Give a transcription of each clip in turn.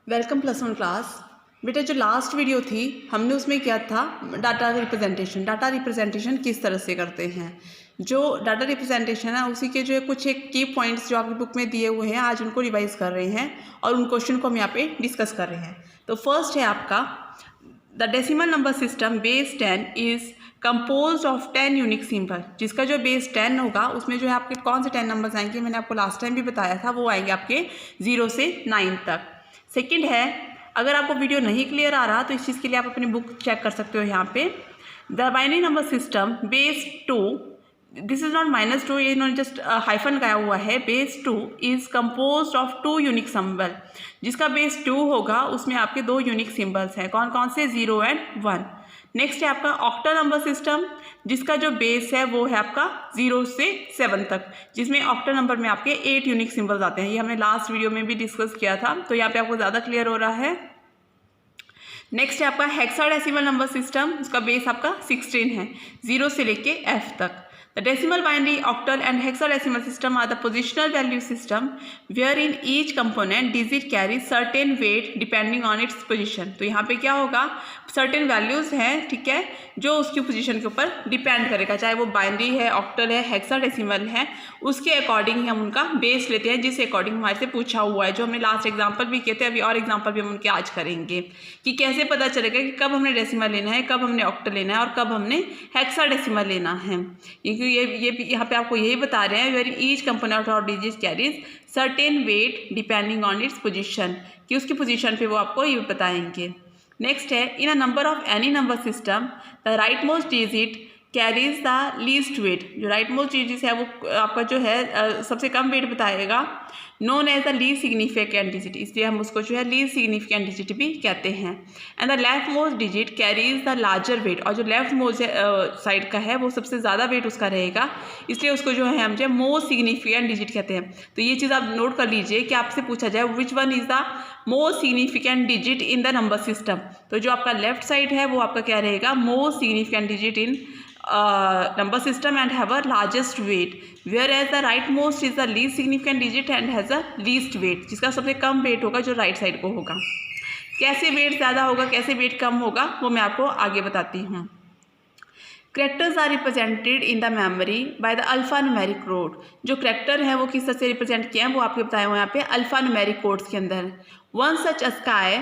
Welcome +1 class. बेटा जो last video थी हमने उसमें क्या था, डाटा रिप्रेजेंटेशन किस तरह से करते हैं। जो डाटा रिप्रेजेंटेशन है उसी के जो है कुछ एक की पॉइंट्स जो आपकी बुक में दिए हुए हैं, आज उनको रिवाइज कर रहे हैं और उन क्वेश्चन को हम यहाँ पे डिस्कस कर रहे हैं। तो फर्स्ट है आपका the decimal number system base 10 is compose of 10 unique symbol. जिसका जो बेस 10 होगा उसमें जो है आपके कौन से 10 नंबर्स आएंगे, मैंने आपको लास्ट टाइम भी बताया था, वो आएंगे आपके 0 से 9 तक। सेकंड है, अगर आपको वीडियो नहीं क्लियर आ रहा तो इस चीज़ के लिए आप अपनी बुक चेक कर सकते हो यहाँ पे। The binary number system base 2, this is not -2, ये इन्होंने जस्ट हाइफन गाया हुआ है। Base 2 is compose of 2 unique symbol. जिसका बेस 2 होगा उसमें आपके 2 यूनिक सिंबल्स हैं, कौन कौन से, 0 एंड 1। नेक्स्ट है आपका ऑक्टल नंबर सिस्टम, जिसका जो बेस है वो है आपका 0 से 7 तक, जिसमें ऑक्टल नंबर में आपके 8 यूनिक सिंबल्स आते हैं। ये हमने लास्ट वीडियो में भी डिस्कस किया था, तो यहाँ पे आपको ज़्यादा क्लियर हो रहा है। नेक्स्ट है आपका हेक्साडेसिमल नंबर सिस्टम, उसका बेस आपका 16 है, 0 से लेके F तक। The decimal binary, octal and hexadecimal system are the positional value system wherein each component digit carries certain weight depending on its position। तो यहाँ पे क्या होगा, certain values हैं, ठीक है, जो उसकी पोजीशन के ऊपर डिपेंड करेगा, चाहे वो बाइनरी है, ऑक्टल है, हेक्साडेसिमल है, उसके अकॉर्डिंग ही हम उनका बेस लेते हैं, जिस अकॉर्डिंग हमारे से पूछा हुआ है। जो हमने लास्ट एग्जाम्पल भी किए थे, अभी और एग्जाम्पल भी हम उनके आज करेंगे कि कैसे पता चलेगा कि कब हमने डेसिमल लेना है, कब हमने ऑक्टल लेना है और कब हमने हेक्साडेसिमल लेना है। ये यहाँ पे आपको यही बता रहे हैं, वेयर ईच कंपोनेंट और digit carries certain weight depending on its position, कि उसकी पोजीशन पे वो आपको ये बताएंगे। नेक्स्ट है, in a number of any number system the right most digit carries the least weight. जो राइट मोस्ट डिजिट है वो आपका जो है सबसे कम वेट बताएगा, known as the least significant digit, इसलिए हम उसको जो है लीस्ट सिग्निफिकेंट डिजिट भी कहते हैं। And the left most digit carries the larger weight, और जो लेफ्ट मोस्ट साइड का है वो सबसे ज़्यादा वेट उसका रहेगा, इसलिए उसको जो है हम जो मोस्ट सिग्निफिकेंट डिजिट कहते हैं। तो ये चीज़ आप नोट कर लीजिए कि आपसे पूछा जाए which one is the most significant digit in the number system, तो जो आपका लेफ्ट साइड है वो आपका क्या रहेगा, most significant digit in number system and have a largest weight, whereas the rightmost is the least significant digit and has a least weight, जिसका सबसे कम वेट होगा जो राइट साइड को होगा। कैसे वेट ज़्यादा होगा, कैसे वेट कम होगा, वो मैं आपको आगे बताती हूँ। Characters are represented in the memory by the alphanumeric code. जो करेक्टर हैं वो किस तरह से रिप्रेजेंट किए हैं वो आपको बताया हुआ यहाँ पे अल्फा न्यूमेरिक कोड्स के अंदर। One such sky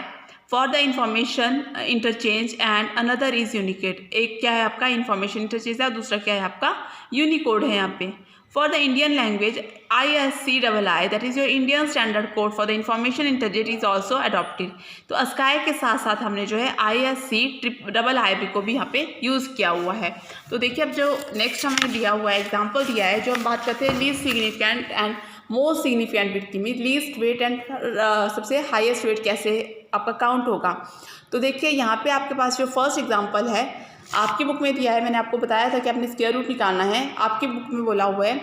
for the information interchange and another is Unicode. एक क्या है आपका इंफॉर्मेशन इंटरचेंज है और दूसरा क्या है आपका यूनिकोड है यहाँ पे। For the Indian language ISCII that is your Indian standard code for the information interchange is also adopted. तो अस्काई के साथ साथ हमने जो है ISCII को भी यहाँ पे यूज़ किया हुआ है। तो देखिए अब जो नेक्स्ट हमने दिया हुआ है एग्जाम्पल दिया है, जो हम बात करते हैं least significant and most significant weight की, लीस्ट वेट एंड सबसे हाईएस्ट वेट कैसे आपका काउंट होगा। तो देखिए यहाँ पे आपके पास जो फर्स्ट एग्जांपल है आपकी बुक में दिया है, मैंने आपको बताया था कि आपने स्क्वायर रूट निकालना है। आपकी बुक में बोला हुआ है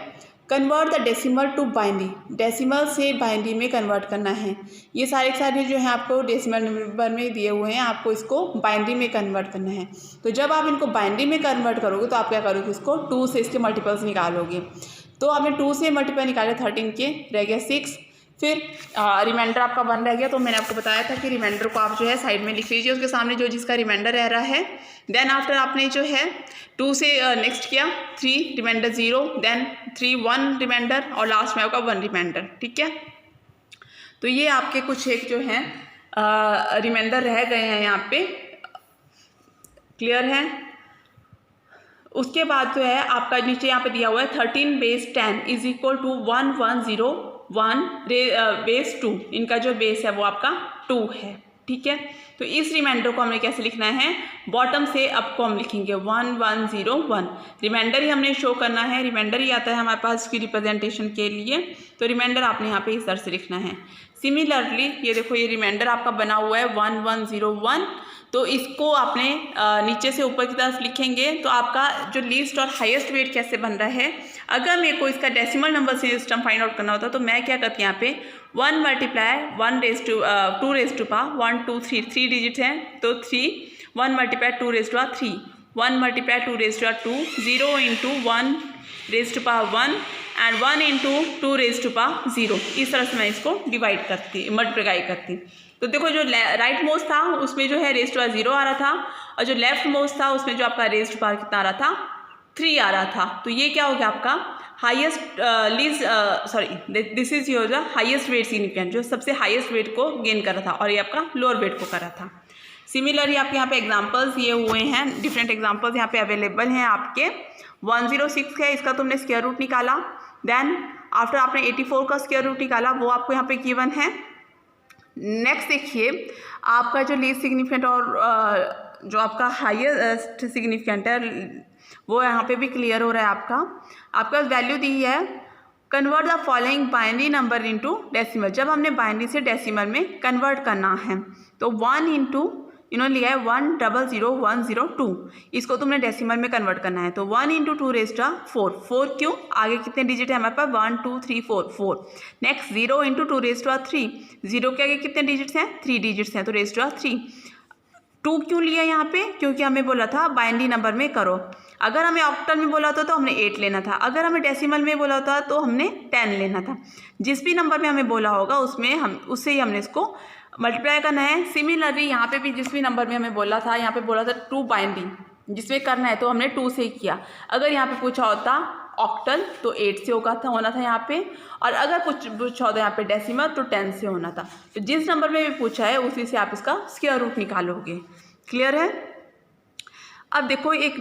convert the decimal to binary, decimal से बाइनरी में कन्वर्ट करना है। ये सारे जो हैं आपको डेसिमल नंबर में दिए हुए हैं, आपको इसको बाइनरी में कन्वर्ट करना है। तो जब आप इनको बाइनरी में कन्वर्ट करोगे तो आप क्या करोगे, इसको 2 से इसके मल्टीपल्स निकालोगे। तो आपने 2 से मल्टीपल निकाले 13 के, रह गया 6, फिर रिमाइंडर आपका 1 रह गया। तो मैंने आपको बताया था कि रिमाइंडर को आप जो है साइड में लिख लीजिए, उसके सामने जो जिसका रिमाइंडर रह रहा है। देन आफ्टर आपने जो है 2 से नेक्स्ट किया 3, रिमाइंडर 0, देन 3 1 रिमाइंडर और लास्ट में आपका 1 रिमाइंडर, ठीक है। तो ये आपके कुछ एक जो हैं रिमाइंडर रह गए हैं यहाँ पे, क्लियर है। उसके बाद जो है आपका नीचे यहाँ पे दिया हुआ है 13 base 10 is equal to 1101 base 2। इनका जो बेस है वो आपका 2 है, ठीक है। तो इस रिमाइंडर को हमें कैसे लिखना है, बॉटम से अप को हम लिखेंगे 1101। रिमाइंडर ही हमने शो करना है, रिमाइंडर ही आता है हमारे पास इसकी रिप्रेजेंटेशन के लिए। तो रिमाइंडर आपने यहाँ पे इस तरह से लिखना है। सिमिलरली ये देखो ये रिमाइंडर आपका बना हुआ है 1101, तो इसको आपने नीचे से ऊपर की तरफ लिखेंगे। तो आपका जो लीस्ट और हाईएस्ट वेट कैसे बन रहा है, अगर मेरे को इसका decimal number system find out करना होता तो मैं क्या करती यहाँ पे 1 multiply 1 raise to 2 raise to power 1 2 3 digit हैं, तो 3 1 multiply 2 raise to 3 1 multiply 2 raise to 2 0 into 1 raise to power 1 and 1 into 2 raise to power 0। इस तरह से मैं इसको डिवाइड करती, मल्टीप्लाई करती। तो देखो जो राइट मोस्ट था उसमें जो है रेज टू पावर 0 आ रहा था, और जो लेफ्ट मोस्ट था उसमें जो आपका रेज टू पावर कितना आ रहा था, 3 आ रहा था। तो ये क्या हो गया आपका highest this is your the highest wait significant, जो सबसे हाईएस्ट वेट को गेन कर रहा था, और ये आपका लोअर वेट को कर रहा था। सिमिलरली आपके यहाँ पे एग्जांपल्स ये हुए हैं, डिफरेंट एग्जांपल्स यहाँ पे अवेलेबल हैं आपके। 106 है, इसका तुमने स्क्वायर रूट निकाला, देन आफ्टर आपने 84 का स्क्वायर रूट निकाला, वो आपको यहाँ पे गिवन है। नेक्स्ट देखिए आपका जो लीस्ट सिग्निफिकेंट और जो आपका हाईएस्ट सिग्निफिकेंट है वो यहाँ पे भी क्लियर हो रहा है। आपका वैल्यू दी है convert the following binary number into decimal. जब हमने बाइनरी से डेसिमल में कन्वर्ट करना है तो 1 इंटू इन्होंने लिया है 1000102, इसको तुमने डेसिमल में कन्वर्ट करना है। तो 1 इंटू 2 रेज टू 4, 4 क्यों, आगे कितने डिजिट है हमारे पास 1 2 3 4 4। नेक्स्ट 0 इंटू 2 रेज टू 3, 0 के आगे कितने डिजिट्स हैं, 3 डिजिट्स हैं, तो रेज टू 3। 2 क्यों लिया यहाँ पे, क्योंकि हमें बोला था बाइनरी नंबर में करो। अगर हमें ऑक्टल में बोला होता तो हमने 8 लेना था, अगर हमें डेसिमल में बोला होता तो हमने 10 लेना था। जिस भी नंबर में हमें बोला होगा उससे ही हमने इसको मल्टीप्लाई करना है। सिमिलरली यहाँ पे भी जिस भी नंबर में हमें बोला था, यहाँ पे बोला था 2 बाइनरी जिसमें करना है तो हमने 2 से ही किया। अगर यहाँ पे पूछा होता ऑक्टल तो 8 से होना था यहाँ पे, और अगर कुछ पूछा होता यहाँ पे डेसिमल तो 10 से होना था। तो जिस नंबर में भी पूछा है उसी से आप इसका स्क्वायर रूट निकालोगे। क्लियर है। अब देखो एक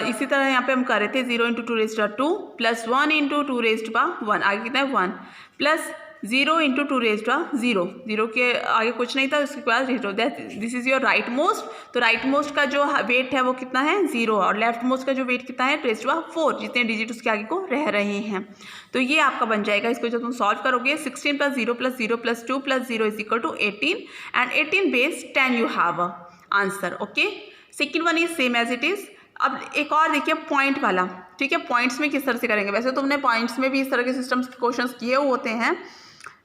इसी तरह यहाँ पे हम कर रहे थे 0 into 2 raise to 2 plus 1 into 2 raise to 1, आगे कितना है 1, प्लस 0 इंटू 2 रेज टू 0, 0 के आगे कुछ नहीं था, उसके बाद 0। This is your right most. तो राइट मोस्ट का जो वेट है वो कितना है 0, और लेफ्ट मोस्ट का जो वेट कितना है रेज टू 4, जितने डिजिट उसके आगे को रह रहे हैं। तो ये आपका बन जाएगा। इसको जब तुम सॉल्व करोगे 16 plus 0 plus 0 plus 2 plus 0 is equal to 18, and 18 base 10 you have answer. Okay, second one is same as it is. अब एक और देखिए पॉइंट वाला, ठीक है। पॉइंट्स में किस तरह से करेंगे, वैसे तुमने पॉइंट्स में भी इस तरह के सिस्टम्स के क्वेश्चंस किए होते हैं,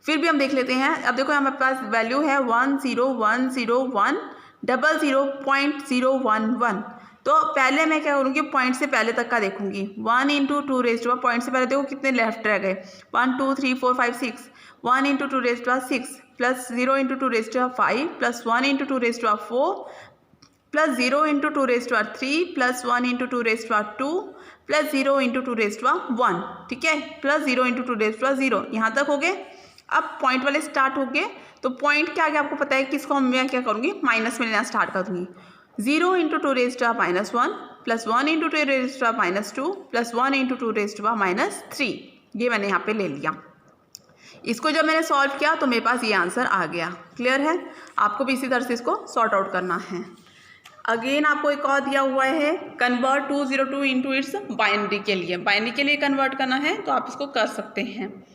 फिर भी हम देख लेते हैं। अब देखो हमारे पास वैल्यू है 10101.011। तो पहले मैं क्या करूँगी, पॉइंट से पहले तक का देखूंगी। 1 इंटू 2 रेज टू, पॉइंट से पहले देखो कितने लेफ्ट रह गए, 1 2 3 4 5 6, 1 into 2 raise to 6 plus 0 into 2 raise to 5 plus 1 into 2 raise to 4 plus 0 into 2 raise to 3 plus 1 into 2 raise to 2 plus 0 into 2 raise to 1, ठीक है, प्लस 0 इंटू 2 रेज टू 0। यहाँ तक हो गए। अब पॉइंट वाले स्टार्ट हो गए, तो पॉइंट के आगे आपको पता है कि इसको मैं क्या करूँगी, माइनस में लेना स्टार्ट कर दूँगी। 0 into 2 raise to -1 plus 1 into 2 raise to -2 plus 1 into 2 raise to -3, ये मैंने यहाँ पे ले लिया। इसको जब मैंने सॉल्व किया तो मेरे पास ये आंसर आ गया। क्लियर है। आपको भी इसी तरह से इसको सॉर्ट आउट करना है। अगेन आपको एक और दिया हुआ है कन्वर्ट 202 इंटू इट्स बाइनरी के लिए। बाइनरी के लिए कन्वर्ट करना है तो आप इसको कर सकते हैं।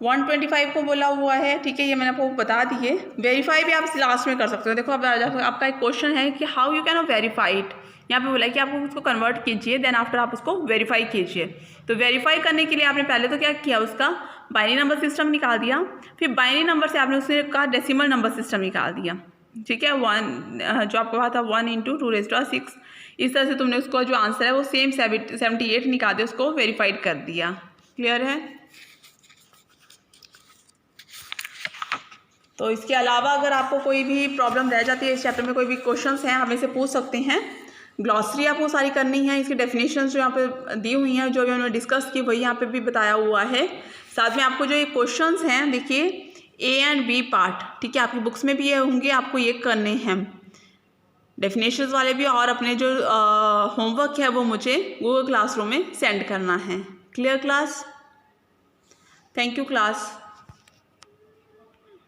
125 को बोला हुआ है, ठीक है, ये मैंने आपको बता दिए। वेरीफाई भी आप लास्ट में कर सकते हो। देखो अब आपका एक क्वेश्चन है कि how you can verify it. यहाँ पे बोला है कि आपको उसको कन्वर्ट कीजिए, देन आफ्टर आप उसको वेरीफाई कीजिए। तो वेरीफाई करने के लिए आपने पहले तो क्या किया, उसका बाइनरी नंबर सिस्टम निकाल दिया, फिर बाइनरी नंबर से आपने उसने कहा डेसिमल नंबर सिस्टम निकाल दिया, ठीक है। 1 जो आपको कहा था 1 इंटू 2 रेज टू 6, इस तरह से तुमने उसको जो आंसर है वो सेम 78 निकाल दिया, उसको वेरीफाइड कर दिया। क्लियर है। तो इसके अलावा अगर आपको कोई भी प्रॉब्लम रह जाती है इस चैप्टर में, कोई भी क्वेश्चंस हैं, हमें से पूछ सकते हैं। ग्लॉसरी आपको सारी करनी है, इसकी डेफिनेशंस जो यहाँ पे दी हुई हैं, जो भी हमने डिस्कस की वही यहाँ पे भी बताया हुआ है। साथ में आपको जो ये क्वेश्चंस हैं, देखिए ए एंड बी पार्ट, ठीक है, आपकी बुक्स में भी ये होंगे, आपको ये करने हैं डेफिनेशंस वाले भी, और अपने जो होमवर्क है वो मुझे गूगल क्लासरूम में सेंड करना है। Clear class. Thank you class.